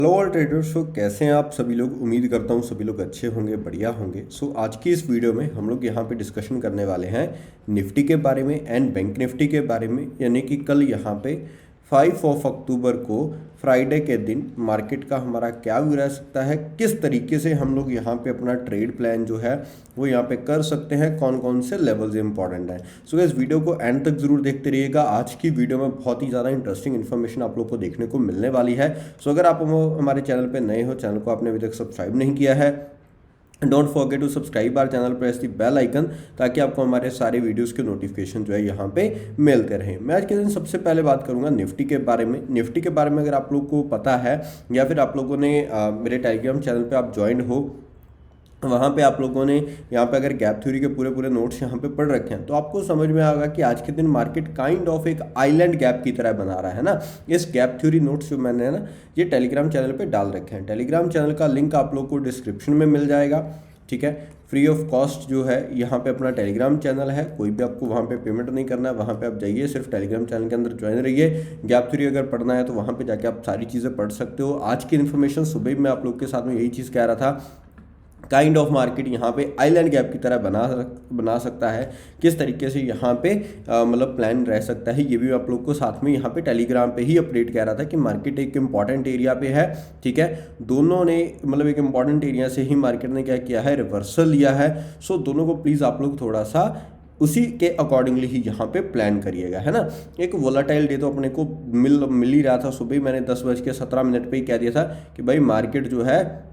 Hello all traders. कैसे हैं आप सभी लोग। उम्मीद करता हूँ सभी लोग अच्छे होंगे, बढ़िया होंगे। आज की इस वीडियो में हम लोग यहाँ पे डिस्कशन करने वाले हैं निफ्टी के बारे में एंड बैंक निफ्टी के बारे में। यानी कि कल यहाँ पे 5 अक्टूबर को फ्राइडे के दिन मार्केट का हमारा क्या व्यू रह सकता है, किस तरीके से हम लोग यहाँ पे अपना ट्रेड प्लान जो है वो यहाँ पे कर सकते हैं, कौन कौन से लेवल्स इंपॉर्टेंट हैं। इस वीडियो को एंड तक जरूर देखते रहिएगा। आज की वीडियो में बहुत ही ज़्यादा इंटरेस्टिंग इन्फॉर्मेशन आप लोग को देखने को मिलने वाली है। अगर आप हमारे चैनल पे नए हो, चैनल को आपने अभी तक सब्सक्राइब नहीं किया है, don't forget to subscribe our channel, press the bell icon, ताकि आपको हमारे सारे वीडियोस के नोटिफिकेशन जो है यहाँ पे मिलते रहें। मैं आज के दिन सबसे पहले बात करूँगा निफ्टी के बारे में। निफ्टी के बारे में अगर आप लोग को पता है या फिर आप लोगों ने मेरे टेलीग्राम चैनल पे आप ज्वाइन हो, वहाँ पे आप लोगों ने यहाँ पे अगर गैप थ्योरी के पूरे नोट्स यहाँ पे पढ़ रखे हैं तो आपको समझ में आएगा कि आज के दिन मार्केट काइंड ऑफ एक आइलैंड गैप की तरह बना रहा है ना। इस गैप थ्योरी नोट्स जो मैंने ना ये टेलीग्राम चैनल पे डाल रखे हैं। टेलीग्राम चैनल का लिंक आप लोग को डिस्क्रिप्शन में मिल जाएगा, ठीक है। फ्री ऑफ कॉस्ट जो है यहाँ पे अपना टेलीग्राम चैनल है, कोई भी आपको वहाँ पे पेमेंट नहीं करना है। वहाँ पे आप जाइए, सिर्फ टेलीग्राम चैनल के अंदर ज्वाइन रहिए। गैप थ्योरी अगर पढ़ना है तो वहाँ पे जाके आप सारी चीज़ें पढ़ सकते हो। आज की इन्फॉर्मेशन सुबह मैं आप लोग के साथ में यही चीज़ कह रहा था, काइंड ऑफ मार्केट यहाँ पे आइलैंड गैप की तरह बना सकता है। किस तरीके से यहाँ पे मतलब प्लान रह सकता है, ये भी आप लोग को साथ में यहाँ पे टेलीग्राम पे ही अपडेट कह रहा था कि मार्केट एक इंपॉर्टेंट एरिया पे है, ठीक है। दोनों ने मतलब एक इंपॉर्टेंट एरिया से ही मार्केट ने क्या किया है, रिवर्सल लिया है। दोनों को प्लीज़ आप लोग थोड़ा सा उसी के अकॉर्डिंगली ही यहाँ पे प्लान करिएगा, है ना। एक वोलाटाइल डे तो अपने को मिल ही रहा था। सुबह ही मैंने 10:17 पे ही कह दिया था कि भाई मार्केट जो है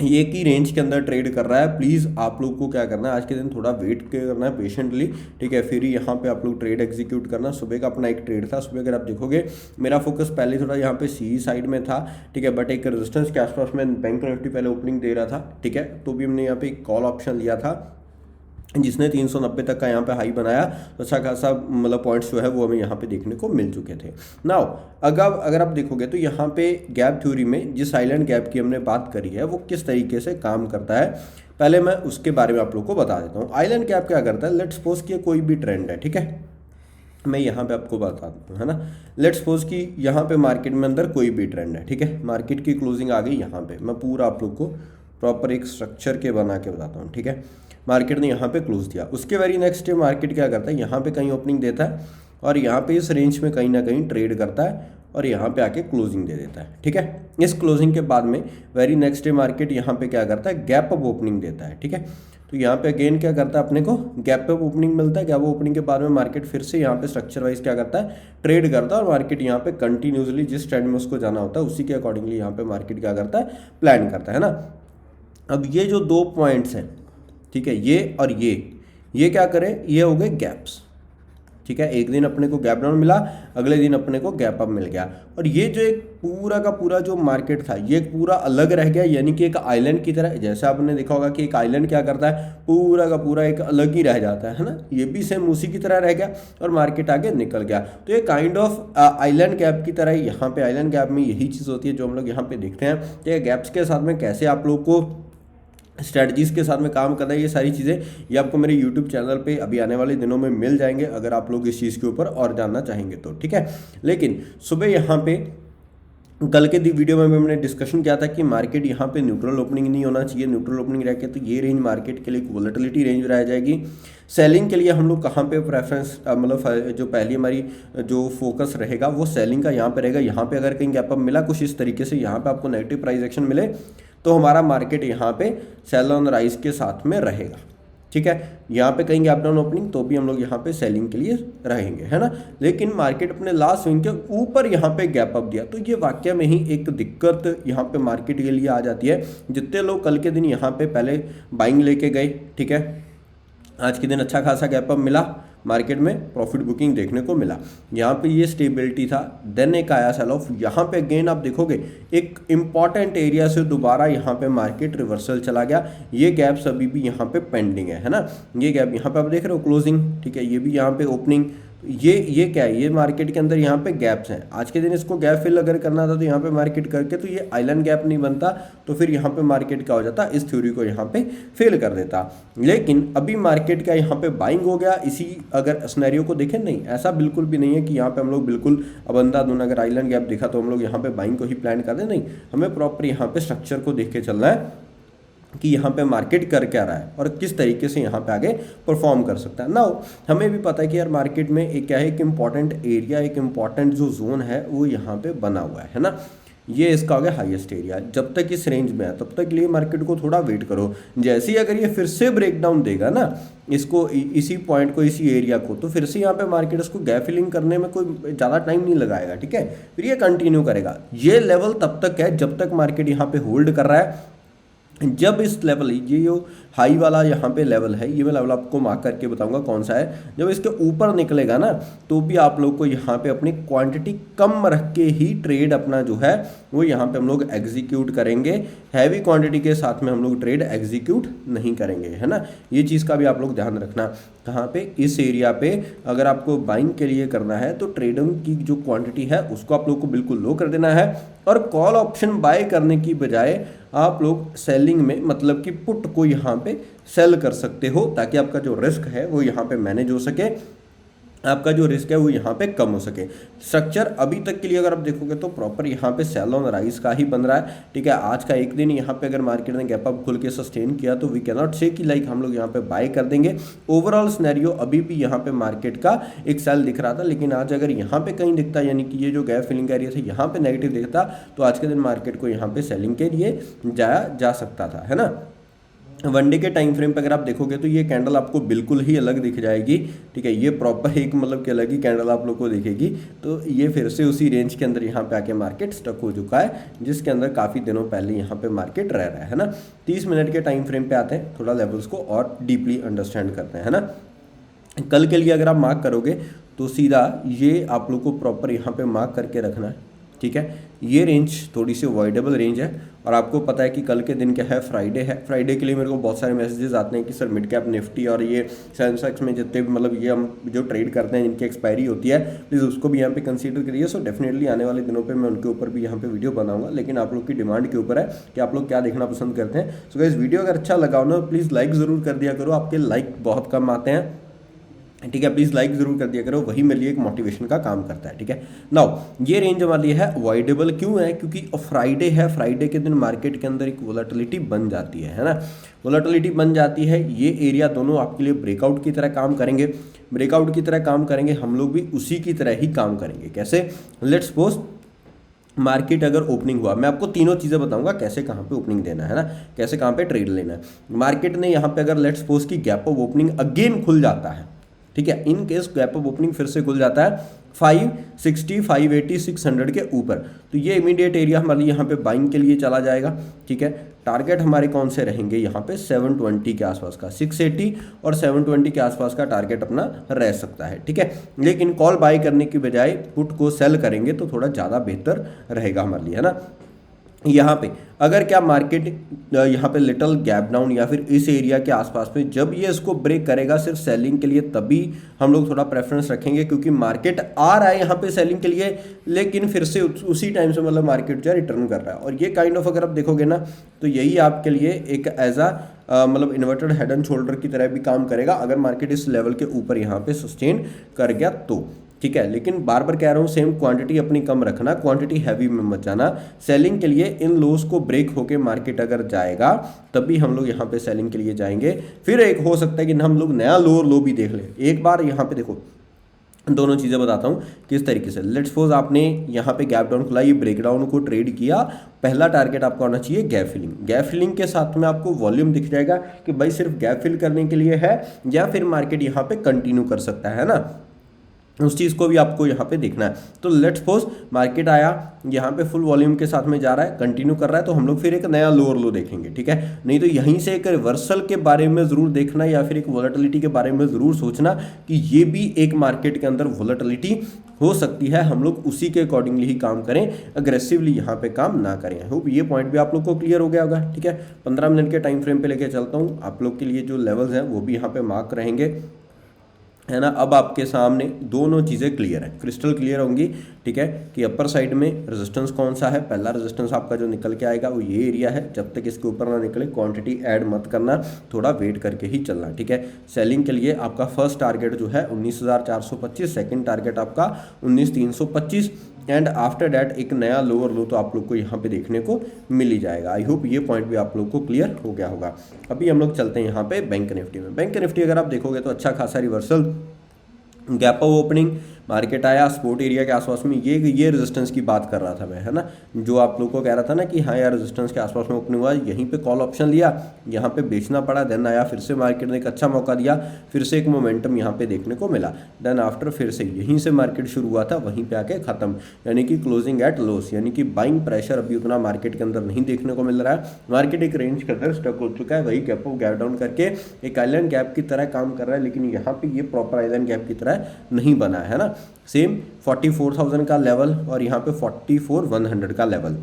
एक ही रेंज के अंदर ट्रेड कर रहा है। प्लीज़ आप लोग को क्या करना है, आज के दिन थोड़ा वेट करना है पेशेंटली, ठीक है। फिर यहाँ पे आप लोग ट्रेड एग्जीक्यूट करना। सुबह का अपना एक ट्रेड था। सुबह अगर आप देखोगे मेरा फोकस पहले थोड़ा यहाँ पे सी साइड में था, ठीक है, बट एक रेजिस्टेंस के आसपास में बैंक निफ्टी पहले ओपनिंग दे रहा था, ठीक है। तो भी हमने यहाँ पे एक कॉल ऑप्शन लिया था जिसने 390 तक का यहाँ पे हाई बनाया। तो अच्छा खासा मतलब पॉइंट्स जो है वो हमें यहाँ पे देखने को मिल चुके थे। नाउ अगर आप देखोगे तो यहाँ पे गैप थ्योरी में जिस आइलैंड गैप की हमने बात करी है वो किस तरीके से काम करता है, पहले मैं उसके बारे में आप लोग को बता देता हूँ। आइलैंड गैप क्या करता है, लेट्स सपोज कि कोई भी ट्रेंड है, ठीक है, मैं यहाँ पे आपको बता देता हूँ, है ना। लेट्स सपोज कि यहाँ पे मार्केट में अंदर कोई भी ट्रेंड है, ठीक है। मार्केट की क्लोजिंग आ गई यहाँ पे, मैं पूरा आप लोग को प्रॉपर एक स्ट्रक्चर के बना के बताता हूँ, ठीक है। मार्केट ने यहाँ पे क्लोज दिया, उसके वेरी नेक्स्ट डे मार्केट क्या करता है, यहाँ पे कहीं ओपनिंग देता है और यहाँ पे इस रेंज में कहीं ना कहीं ट्रेड करता है और यहाँ पे आके क्लोजिंग दे देता है, ठीक है। इस क्लोजिंग के बाद में वेरी नेक्स्ट डे मार्केट यहाँ पे क्या करता है, गैप अप ओपनिंग देता है, ठीक है। तो यहाँ पे अगेन क्या करता है, अपने को गैप अप ओपनिंग मिलता है। गैप ओपनिंग के बाद में मार्केट फिर से यहाँ पे स्ट्रक्चर वाइज क्या करता है, ट्रेड करता है और मार्केट यहाँ पे कंटिन्यूसली जिस ट्रेंड में उसको जाना होता है उसी के अकॉर्डिंगली यहाँ पे मार्केट क्या करता है, प्लान करता है ना। अब ये जो दो पॉइंट्स हैं, ठीक है, ये और ये क्या करें, ये हो गए गैप्स, ठीक है। एक दिन अपने को गैप डाउन मिला, अगले दिन अपने को गैप अप मिल गया और ये जो एक पूरा का पूरा जो मार्केट था ये पूरा अलग रह गया। यानी कि एक आइलैंड की तरह, जैसे आपने देखा होगा कि एक आइलैंड क्या करता है, पूरा का पूरा एक अलग ही रह जाता है ना। ये भी सेम उसी की तरह रह गया और मार्केट आगे निकल गया। तो ये काइंड ऑफ आइलैंड गैप की तरह ही यहाँ पे आइलैंड गैप में यही चीज़ होती है जो हम लोग यहाँ पे देखते हैं कि गैप्स के साथ में कैसे आप लोग को स्ट्रैटेजीज़ के साथ में काम करना है। ये सारी चीज़ें ये आपको मेरे यूट्यूब चैनल पे अभी आने वाले दिनों में मिल जाएंगे, अगर आप लोग इस चीज़ के ऊपर और जानना चाहेंगे तो, ठीक है। लेकिन सुबह यहाँ पे कल के वीडियो में हमने डिस्कशन किया था कि मार्केट यहाँ पे न्यूट्रल ओपनिंग नहीं होना चाहिए। न्यूट्रल ओपनिंग रह के तो ये रेंज मार्केट के लिए एक वोलेटिलिटी रेंज रह जाएगी। सेलिंग के लिए हम लोग कहाँ पे प्रेफरेंस मतलब जो पहली हमारी जो फोकस रहेगा वो सेलिंग का यहाँ पे रहेगा। यहाँ पे अगर कहीं गैप अप मिला कुछ इस तरीके से, यहाँ पे आपको नेगेटिव प्राइस एक्शन मिले तो हमारा मार्केट यहाँ पे सेल ऑन राइज के साथ में रहेगा, ठीक है। यहाँ पे कहीं गैप डाउन ओपनिंग तो भी हम लोग यहाँ पे सेलिंग के लिए रहेंगे, है ना। लेकिन मार्केट अपने लास्ट स्विंग के ऊपर यहाँ पे गैप अप दिया तो ये वाकई में ही एक दिक्कत यहाँ पे मार्केट के लिए आ जाती है। जितने लोग कल के दिन यहाँ पे पहले बाइंग लेके गए, ठीक है, आज के दिन अच्छा खासा गैप अप मिला, मार्केट में प्रॉफिट बुकिंग देखने को मिला। यहाँ पे ये स्टेबिलिटी था, देन एक आया सेल ऑफ। यहाँ पे अगेन आप देखोगे एक इंपॉर्टेंट एरिया से दोबारा यहाँ पे मार्केट रिवर्सल चला गया। ये गैप्स अभी भी यहाँ पे पेंडिंग है ना। ये गैप यहाँ पे आप देख रहे हो क्लोजिंग, ठीक है, ये भी यहाँ पे ओपनिंग। ये क्या है, ये मार्केट के अंदर यहाँ पे गैप्स हैं। आज के दिन इसको गैप फिल अगर करना था तो यहाँ पे मार्केट करके तो ये आइलैंड गैप नहीं बनता, तो फिर यहाँ पे मार्केट क्या हो जाता, इस थ्योरी को यहाँ पे फेल कर देता। लेकिन अभी मार्केट का यहाँ पे बाइंग हो गया इसी अगर सिनेरियो को देखें, नहीं ऐसा बिल्कुल भी नहीं है कि यहाँ पे हम लोग बिल्कुल अब अंधाधुन अगर आइलैंड गैप दिखा तो हम लोग यहाँ पे बाइंग को ही प्लान कर दें, नहीं, हमें प्रॉपर यहाँ पे स्ट्रक्चर को देख के चलना है कि यहाँ पे मार्केट कर क्या रहा है और किस तरीके से यहाँ पे आगे परफॉर्म कर सकता है। नाउ हमें भी पता है कि यार मार्केट में एक क्या है, एक इंपॉर्टेंट एरिया, एक इंपॉर्टेंट जो जोन है वो यहाँ पे बना हुआ है ना, ये इसका हो गया हाईएस्ट एरिया। जब तक इस रेंज में है तब तक के लिए मार्केट को थोड़ा वेट करो। जैसे ही अगर ये फिर से ब्रेक डाउन देगा ना इसको, इसी पॉइंट को, इसी एरिया को, तो फिर से यहाँ पे मार्केट इसको गैप फिलिंग करने में कोई ज़्यादा टाइम नहीं लगाएगा, ठीक है, फिर ये कंटिन्यू करेगा। ये लेवल तब तक है जब तक मार्केट यहाँ पे होल्ड कर रहा है। जब इस लेवल, ये जो हाई वाला यहाँ पे लेवल है, ये मैं लेवल आपको मार्क करके बताऊंगा कौन सा है, जब इसके ऊपर निकलेगा ना तो भी आप लोग को यहाँ पे अपनी क्वांटिटी कम रख के ही ट्रेड अपना जो है वो यहाँ पे हम लोग एग्जीक्यूट करेंगे। हैवी क्वांटिटी के साथ में हम लोग ट्रेड एग्जीक्यूट नहीं करेंगे, है ना, ये चीज़ का भी आप लोग ध्यान रखना। कहाँ पे, इस एरिया पे अगर आपको बाइंग के लिए करना है तो ट्रेडिंग की जो क्वांटिटी है उसको आप लोग को बिल्कुल लो कर देना है, और कॉल ऑप्शन बाय करने की बजाय आप लोग सेलिंग में, मतलब कि पुट को यहाँ पे सेल कर सकते हो, ताकि आपका जो रिस्क है वो यहाँ पे मैनेज हो सके, आपका जो रिस्क है वो यहाँ पे कम हो सके। स्ट्रक्चर अभी तक के लिए अगर आप देखोगे तो प्रॉपर यहाँ पे सेल ऑन राइज का ही बन रहा है, ठीक है। आज का एक दिन यहाँ पे अगर मार्केट ने गैप अप खुल के सस्टेन किया तो वी कैन नॉट से कि लाइक हम लोग यहाँ पे बाय कर देंगे। ओवरऑल सिनेरियो अभी भी यहाँ पे मार्केट का एक सेल दिख रहा था, लेकिन आज अगर यहाँ पे कहीं दिखता, यानी कि ये जो गैप फिलिंग का एरिया था यहाँ पे नेगेटिव दिखता, तो आज के दिन मार्केट को यहाँ पे सेलिंग के लिए जाया जा सकता था, है ना। वनडे के टाइम फ्रेम पे अगर आप देखोगे तो ये कैंडल आपको बिल्कुल ही अलग दिख जाएगी, ठीक है। ये प्रॉपर एक मतलब कि अलग ही कैंडल आप लोग को दिखेगी। तो ये फिर से उसी रेंज के अंदर यहाँ पे आके मार्केट स्टक हो चुका है, जिसके अंदर काफ़ी दिनों पहले यहाँ पे मार्केट रह रहा है ना। 30 मिनट के टाइम फ्रेम पे आते हैं, थोड़ा लेवल्स को और डीपली अंडरस्टैंड करते हैं, है ना। कल के लिए अगर आप मार्क करोगे तो सीधा ये आप लोग को प्रॉपर यहाँ पे मार्क करके रखना है, ठीक है। ये रेंज थोड़ी सी अवॉइडेबल रेंज है, और आपको पता है कि कल के दिन क्या है, फ्राइडे है। फ्राइडे के लिए मेरे को बहुत सारे मैसेजेस आते हैं कि सर मिड कैप निफ्टी और ये सेंसेक्स में जितने भी मतलब ये हम जो ट्रेड करते हैं जिनकी एक्सपायरी होती है, प्लीज़ उसको भी यहाँ पे कंसीडर करिए। सो डेफिनेटली आने वाले दिनों पे मैं उनके ऊपर भी यहाँ पे वीडियो बनाऊंगा, लेकिन आप लोग की डिमांड के ऊपर है कि आप लोग क्या देखना पसंद करते हैं। सो गाइस, वीडियो अगर अच्छा लगा हो ना प्लीज़ लाइक ज़रूर कर दिया करो, आपके लाइक बहुत कम आते हैं, ठीक है। प्लीज़ लाइक ज़रूर कर दिया करो, वही मेरे लिए एक मोटिवेशन का काम करता है, ठीक है। नाउ ये रेंज हमारे लिए है अवॉइडेबल, क्यों है, क्योंकि फ्राइडे है, फ्राइडे के दिन मार्केट के अंदर एक वोलेटिलिटी बन जाती है ना, वोलेटिलिटी बन जाती है। ये एरिया दोनों आपके लिए ब्रेकआउट की तरह काम करेंगे, ब्रेकआउट की तरह काम करेंगे, हम लोग भी उसी की तरह ही काम करेंगे। कैसे, लेट्स सपोज मार्केट अगर ओपनिंग हुआ, मैं आपको तीनों चीज़ें बताऊंगा कैसे कहाँ पे ओपनिंग देना है ना, कैसे कहाँ पे ट्रेड लेना है। मार्केट ने यहाँ पे अगर लेट्स सपोज की गैप ऑफ ओपनिंग अगेन खुल जाता है, ठीक है, in case gap of opening फिर से खुल जाता है 560, 580, 600 के ऊपर, तो ये इमीडिएट एरिया हमारे यहाँ पे बाइंग के लिए चला जाएगा, ठीक है। टारगेट हमारे कौन से रहेंगे यहाँ पे 720 के आसपास का, 680 और 720 के आसपास का टारगेट अपना रह सकता है, ठीक है। लेकिन कॉल बाय करने की बजाय पुट को सेल करेंगे तो थोड़ा ज़्यादा बेहतर रहेगा हमारे लिए, है ना। यहाँ पे अगर क्या मार्केट यहाँ पे लिटल गैप डाउन या फिर इस एरिया के आसपास में जब ये इसको ब्रेक करेगा सिर्फ सेलिंग के लिए, तभी हम लोग थोड़ा प्रेफरेंस रखेंगे, क्योंकि मार्केट आ रहा है यहाँ पे सेलिंग के लिए, लेकिन फिर से उसी टाइम से मतलब मार्केट जो है रिटर्न कर रहा है। और ये काइंड ऑफ अगर आप देखोगे ना तो यही आपके लिए एक एज आ मतलब इन्वर्टेड हेड एंड शोल्डर की तरह भी काम करेगा अगर मार्केट इस लेवल के ऊपर यहाँ पे सस्टेन कर गया तो, ठीक है। लेकिन बार बार कह रहा हूँ सेम क्वांटिटी अपनी कम रखना, क्वांटिटी हैवी में मत जाना। सेलिंग के लिए इन लोस को ब्रेक होके मार्केट अगर जाएगा तभी हम लोग यहाँ पे सेलिंग के लिए जाएंगे। फिर एक हो सकता है कि हम लोग नया लोअर लो भी देख लें। एक बार यहाँ पे देखो, दोनों चीज़ें बताता हूँ किस तरीके से। लेट्स सपोज आपने यहाँ पे गैप डाउन खुला, ये ब्रेकडाउन को ट्रेड किया, पहला टारगेट आपका होना चाहिए गैप फिलिंग। गैप फिलिंग के साथ में आपको वॉल्यूम दिख जाएगा कि भाई सिर्फ गैप फिल करने के लिए है या फिर मार्केट यहाँ पे कंटिन्यू कर सकता है ना, उस चीज़ को भी आपको यहाँ पे देखना है। तो लेट्स सपोज मार्केट आया यहाँ पे फुल वॉल्यूम के साथ में जा रहा है, कंटिन्यू कर रहा है, तो हम लोग फिर एक नया लोअर लो देखेंगे, ठीक है। नहीं तो यहीं से एक रिवर्सल के बारे में ज़रूर देखना या फिर एक वोलेटिलिटी के बारे में ज़रूर सोचना कि ये भी एक मार्केट के अंदर वोलेटिलिटी हो सकती है, हम लोग उसी के अकॉर्डिंगली ही काम करें, अग्रेसिवली यहाँ पे काम ना करें। आई होप ये पॉइंट भी आप लोग को क्लियर हो गया होगा, ठीक है। 15 मिनट के टाइम फ्रेम पे लेके चलता हूँ, आप लोग के लिए जो लेवल्स हैं वो भी यहाँ पे मार्क रहेंगे। है ना। अब आपके सामने दोनों चीज़ें क्लियर है, क्रिस्टल क्लियर होंगी, ठीक है, कि अपर साइड में रेजिस्टेंस कौन सा है। पहला रेजिस्टेंस आपका जो निकल के आएगा वो ये एरिया है, जब तक इसके ऊपर ना निकले क्वांटिटी ऐड मत करना, थोड़ा वेट करके ही चलना, ठीक है। सेलिंग के लिए आपका फर्स्ट टारगेट जो है 19,425, सेकंड टारगेट आपका 19,325 एंड आफ्टर डैट एक नया लोअर लो तो आप लोग को यहाँ पे देखने को मिल ही जाएगा। आई होप ये पॉइंट भी आप लोग को क्लियर हो गया होगा। अभी हम लोग चलते हैं यहाँ पे बैंक निफ्टी में। बैंक निफ्टी अगर आप देखोगे तो अच्छा खासा reversal, gap of opening, market आया सपोर्ट एरिया के आसपास में, ये रेजिस्टेंस की बात कर रहा था मैं, है ना, जो आप लोग को कह रहा था ना कि हाँ यार रेजिस्टेंस के आसपास में ओपनिंग हुआ, यहीं पे कॉल ऑप्शन लिया, यहाँ पे बेचना पड़ा, देन आया फिर से मार्केट ने एक अच्छा मौका दिया, फिर से एक मोमेंटम यहाँ पे देखने को मिला, देन आफ्टर फिर से यहीं से मार्केट शुरू हुआ था, वहीं पे आके खत्म, यानी कि क्लोजिंग एट लॉस, यानी कि बाइंग प्रेशर अभी उतना मार्केट के अंदर नहीं देखने को मिल रहा है। मार्केट एक रेंज के अंदर स्टक हो चुका है, वही गैप ऑफ गैप डाउन करके एक आइलैंड गैप की तरह काम कर रहा है, लेकिन यहाँ पे ये प्रॉपर आइलैंड गैप की तरह नहीं बना है ना। सेम 44,000 का लेवल और यहाँ पे 44,100 का लेवल,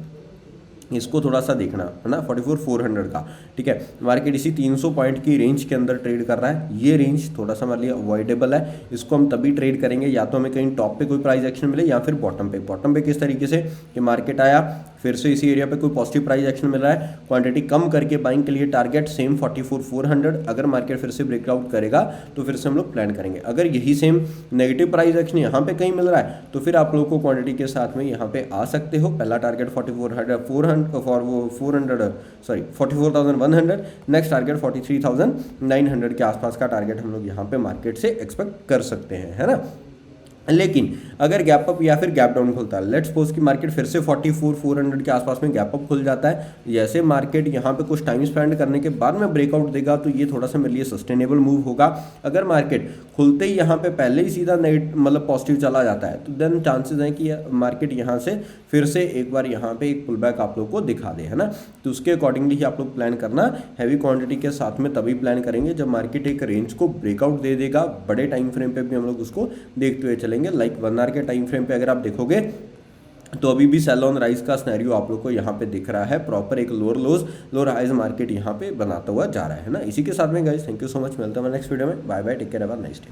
इसको थोड़ा सा देखना है ना, 44,400 का, ठीक है। मार्केट इसी 300 पॉइंट की रेंज के अंदर ट्रेड कर रहा है, ये रेंज थोड़ा सा हमारे लिए अवॉइडेबल है। इसको हम तभी ट्रेड करेंगे या तो हमें कहीं टॉप पे कोई प्राइस एक्शन मिले या फिर बॉटम पे। बॉटम पे किस तरीके से कि मार्केट आया, फिर से इसी एरिया पे कोई पॉजिटिव प्राइस एक्शन मिल रहा है, क्वांटिटी कम करके बाइंग के लिए टारगेट सेम 44,400, अगर मार्केट फिर से ब्रेकआउट करेगा तो फिर से हम लोग प्लान करेंगे। अगर यही सेम नेगेटिव प्राइस एक्शन यहाँ पे कहीं मिल रहा है तो फिर आप लोग को क्वांटिटी के साथ में यहाँ पे आ सकते हो। पहला टारगेट 44,100, नेक्स्ट टारगेट 43,900 के आसपास का टारगेट हम लोग यहाँ पे मार्केट से एक्सपेक्ट कर सकते हैं, है ना। लेकिन अगर गैप अप या फिर गैप डाउन खुलता है, लेट्स सपोज कि मार्केट फिर से 44,400 के आसपास में गैप अप खुल जाता है, जैसे मार्केट यहाँ पे कुछ टाइम स्पेंड करने के बाद में ब्रेकआउट देगा तो ये थोड़ा सा मेरे लिए सस्टेनेबल मूव होगा। अगर मार्केट खुलते ही यहाँ पे पहले ही सीधा नेगेटिव मतलब पॉजिटिव चला जाता है तो देन चांसेस हैं कि मार्केट यहाँ से फिर से एक बार यहाँ पे एक पुल बैक आप लोग को दिखा दे, है ना। तो उसके अकॉर्डिंगली ही आप लोग प्लान करना, हैवी क्वांटिटी के साथ में तभी प्लान करेंगे जब मार्केट एक रेंज को ब्रेकआउट दे देगा। बड़े टाइम फ्रेम पे भी हम लोग उसको देखते हुए चलेंगे, लाइक 1 आवर के टाइम फ्रेम पे अगर आप देखोगे तो अभी भी सेल ऑन राइज का सिनेरियो आप लोग को यहाँ पे दिख रहा है, प्रॉपर एक lower lows lower highs market यहाँ पे बनाता हुआ जा रहा है ना। इसी के साथ में guys thank you so much, मिलता है नेक्स्ट वीडियो में, bye bye, take care, have a nice day.